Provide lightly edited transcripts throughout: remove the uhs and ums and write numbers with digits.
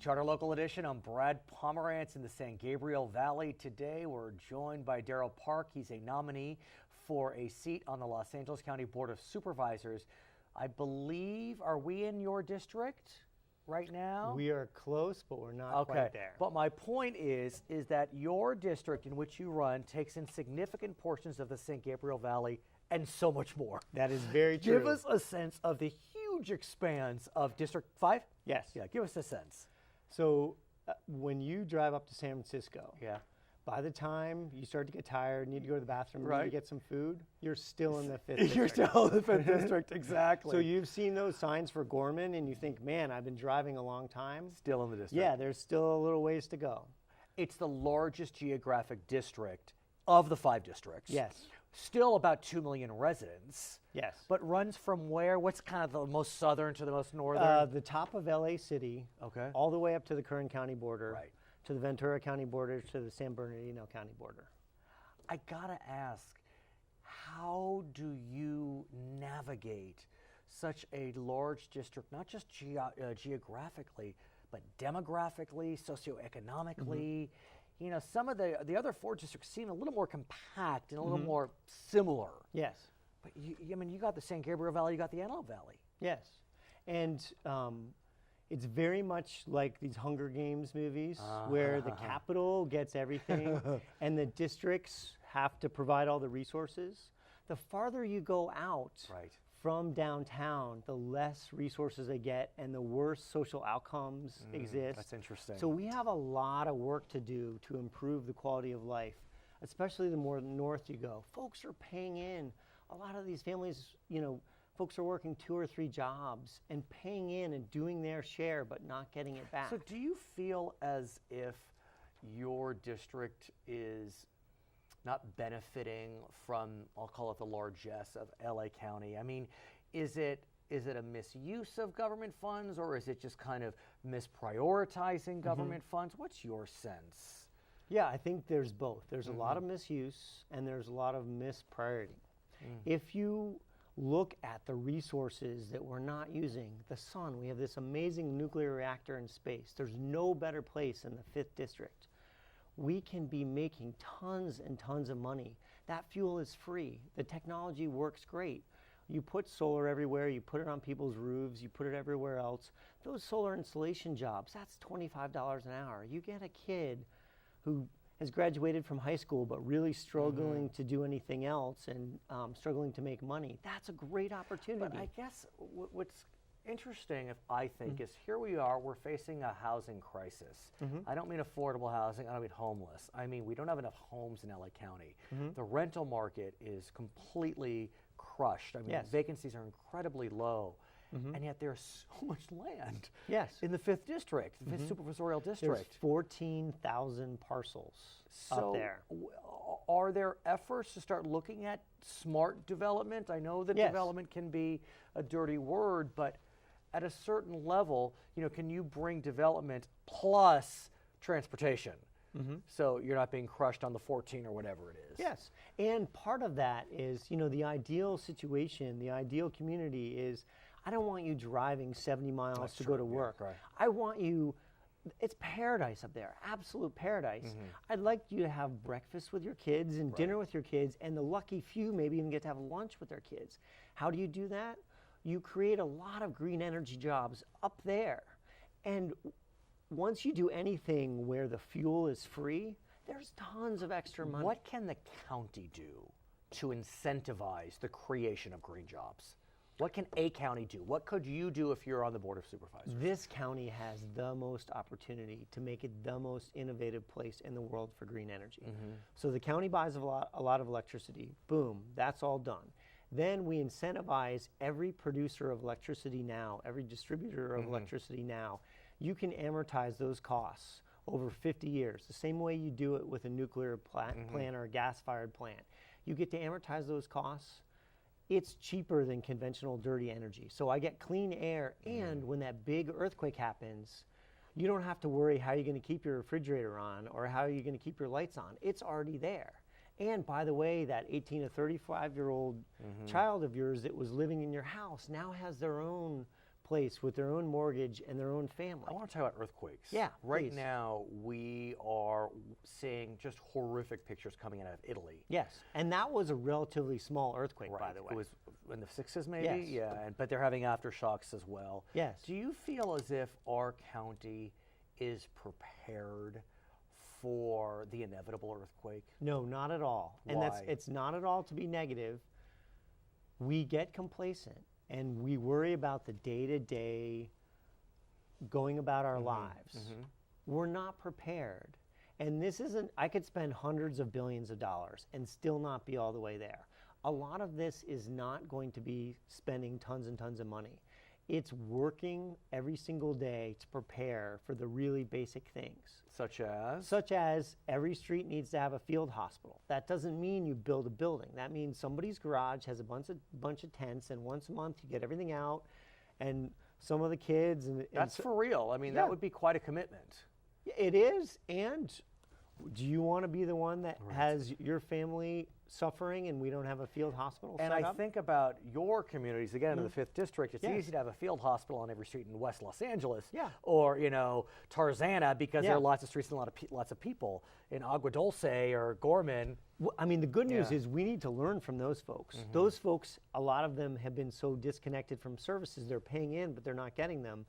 Charter Local Edition. I'm Brad Pomerance in the San Gabriel Valley. Today we're joined by Darrell Park. He's a nominee for a seat on the Los Angeles County Board of Supervisors. I believe, are we in your district right now? We are close, but we're not quite there. But my point is that your district in which you run takes in significant portions of the San Gabriel Valley and so much more. That is very true. Give us a sense of the huge expanse of District 5? Yes. Yeah, give us a sense. So when you drive up to San Francisco, Yeah. by the time you start to get tired, need to go to the bathroom, Right. need to get some food, you're still in the 5th district. You're still in the 5th district, exactly. So you've seen those signs for Gorman and you think, man, I've been driving a long time. Still in the district. Yeah, there's still a little ways to go. It's the largest geographic district of the 5 districts. Yes. Still about 2 million residents. Yes. But runs from where? What's kind of the most southern to the most northern? The top of LA City, Okay. all the way up to the Kern County border, Right. to the Ventura County border, to the San Bernardino County border. I gotta ask, how do you navigate such a large district, not just geographically, but demographically, socioeconomically? You know, some of the other 4 districts seem a little more compact and a little more similar. Yes. But I mean, you got the San Gabriel Valley, you got the Antelope Valley. Yes. And it's very much like these Hunger Games movies where the capital gets everything and the districts have to provide all the resources. The farther you go out Right. from downtown, the less resources they get and the worse social outcomes exist. That's interesting. So we have a lot of work to do to improve the quality of life, especially the more north you go. Folks are paying in. A lot of these families, you know, folks are working 2 or 3 jobs and paying in and doing their share, but not getting it back. So do you feel as if your district is not benefiting from, I'll call it the largesse of LA County? I mean, is it a misuse of government funds, or is it just kind of misprioritizing government funds? What's your sense? Yeah, I think there's both. There's a lot of misuse and there's a lot of mispriority. If you look at the resources that we're not using, the sun, we have this amazing nuclear reactor in space. There's no better place than the 5th district. We can be making tons and tons of money. That fuel is free. The technology works great. You put solar everywhere, you put it on people's roofs, you put it everywhere else. Those solar installation jobs, that's $25 an hour. You get a kid who has graduated from high school but really struggling to do anything else and struggling to make money. That's a great opportunity. But I guess what's interesting, if I think, is here we are, we're facing a housing crisis. I don't mean affordable housing, I don't mean homeless. I mean, we don't have enough homes in LA County. The rental market is completely crushed. I mean, Yes. vacancies are incredibly low. And yet there's so much land Yes. in the 5th district, the 5th supervisorial There's district. 14,000 parcels up there. Are there efforts to start looking at smart development? I know that Yes. development can be a dirty word, but at a certain level, you know, can you bring development plus transportation? So you're not being crushed on the 14 or whatever it is. Yes, and part of that is, you know, the ideal situation, the ideal community is, I don't want you driving 70 miles That's to true, go to yeah, work. right. I want you, it's paradise up there, absolute paradise. I'd like you to have breakfast with your kids and dinner with your kids, and the lucky few maybe even get to have lunch with their kids. How do you do that? You create a lot of green energy jobs up there. And once you do anything where the fuel is free, there's tons of extra money. What can the county do to incentivize the creation of green jobs? What can a county do? What could you do if you're on the Board of Supervisors? This county has the most opportunity to make it the most innovative place in the world for green energy. So the county buys a lot of electricity. Boom, that's all done. Then we incentivize every producer of electricity now, every distributor of electricity now. You can amortize those costs over 50 years, the same way you do it with a nuclear plant or a gas-fired plant. You get to amortize those costs. It's cheaper than conventional dirty energy. So I get clean air, and when that big earthquake happens, you don't have to worry how you're going to keep your refrigerator on or how you're going to keep your lights on. It's already there. And by the way, that 18 to 35-year-old child of yours that was living in your house now has their own place with their own mortgage and their own family. I want to talk about earthquakes. Yeah, Right please. now, we are seeing just horrific pictures coming out of Italy. Yes, and that was a relatively small earthquake, by the way. It was in the 6s, maybe? Yes. Yeah, but they're having aftershocks as well. Yes. Do you feel as if our county is prepared for the inevitable earthquake? No, not at all. And Why? it's not at all to be negative. We get complacent and we worry about the day-to-day going about our lives. We're not prepared. And this isn't, I could spend hundreds of billions of dollars and still not be all the way there. A lot of this is not going to be spending tons and tons of money. It's working every single day to prepare for the really basic things. Such as? Such as every street needs to have a field hospital. That doesn't mean you build a building. That means somebody's garage has a bunch of tents, and once a month you get everything out, and some of the kids. That's for real. I mean, Yeah. that would be quite a commitment. It is. And do you want to be the one that has your family suffering and we don't have a field hospital And set I up? think about your communities, again, in the 5th District, it's Yes. easy to have a field hospital on every street in West Los Angeles. Yeah. Or, Tarzana, because there Yeah. are lots of streets and lots of people. In Agua Dulce or Gorman. Well, I mean, the good news Yeah. is we need to learn from those folks. Those folks, a lot of them have been so disconnected from services. They're paying in, but they're not getting them.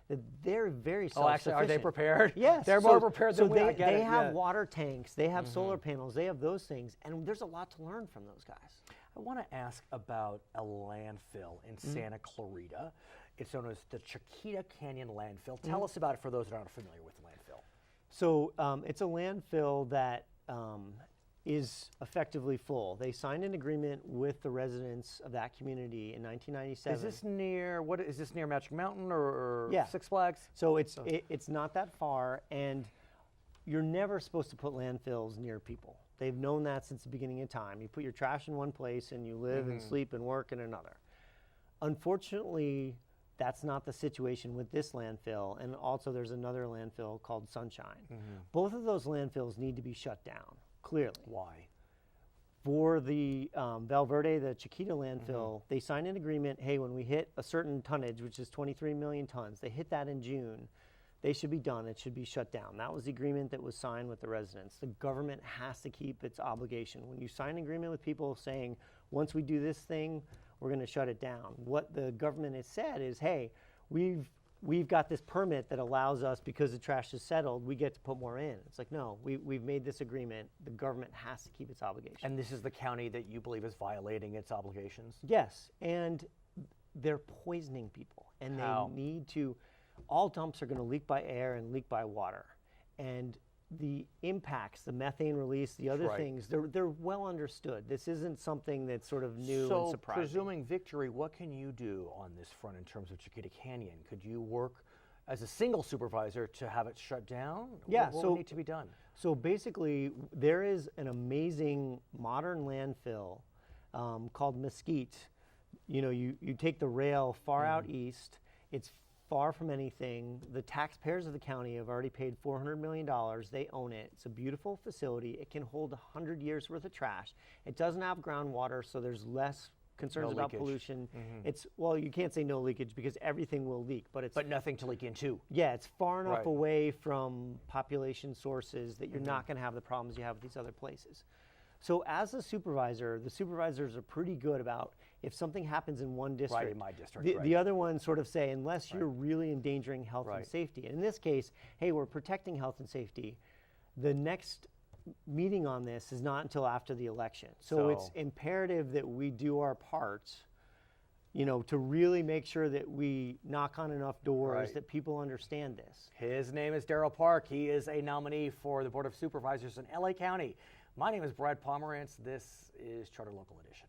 That they're very Oh, actually, are they self-sufficient. prepared? Yes. They're more prepared than we. I get they it, have yeah. water tanks. They have solar panels. They have those things. And there's a lot to learn from those guys. I want to ask about a landfill in Santa Clarita. It's known as the Chiquita Canyon Landfill. Tell us about it for those that aren't familiar with the landfill. So it's a landfill that is effectively full. They signed an agreement with the residents of that community in 1997. Is this near Magic Mountain or Yeah. Six Flags? So it's not that far, and you're never supposed to put landfills near people. They've known that since the beginning of time. You put your trash in one place and you live and sleep and work in another. Unfortunately, that's not the situation with this landfill, and also there's another landfill called Sunshine. Both of those landfills need to be shut down, clearly. Why? For the Valverde, the Chiquita landfill, they signed an agreement, hey, when we hit a certain tonnage, which is 23 million tons, they hit that in June, they should be done, it should be shut down. That was the agreement that was signed with the residents. The government has to keep its obligation. When you sign an agreement with people saying, once we do this thing, we're going to shut it down. What the government has said is, hey, we've got this permit that allows us, because the trash is settled, we get to put more in. It's like, no, we've made this agreement. The government has to keep its obligation. And this is the county that you believe is violating its obligations? Yes, and they're poisoning people. And How? they need to, all dumps are going to leak by air and leak by water. And the impacts, the methane release, the other Right. things, they're well understood. This isn't something that's sort of new and So, surprising. presuming victory, what can you do on this front in terms of Chiquita Canyon? Could you work as a single supervisor to have it shut down? Yeah, What so- would need to be done? So basically, there is an amazing modern landfill called Mesquite. You take the rail far out east. It's far from anything. The taxpayers of the county have already paid $400 million. They own it. It's a beautiful facility. It can hold 100 years worth of trash. It doesn't have groundwater, so there's less concerns No about leakage. pollution. Well, you can't say no leakage because everything will leak, but But nothing to leak into. yeah, it's far enough Right. away from population sources that you're not going to have the problems you have with these other places. So as a supervisor, the supervisors are pretty good about if something happens in one district. in my district, The, right. the other ones sort of say, unless you're really endangering health Right. and safety. And in this case, hey, we're protecting health and safety. The next meeting on this is not until after the election. So it's So- imperative that we do our part, to really make sure that we knock on enough doors Right. that people understand this. His name is Darrell Park. He is a nominee for the Board of Supervisors in LA County. My name is Brad Pomerance. This is Charter Local Edition.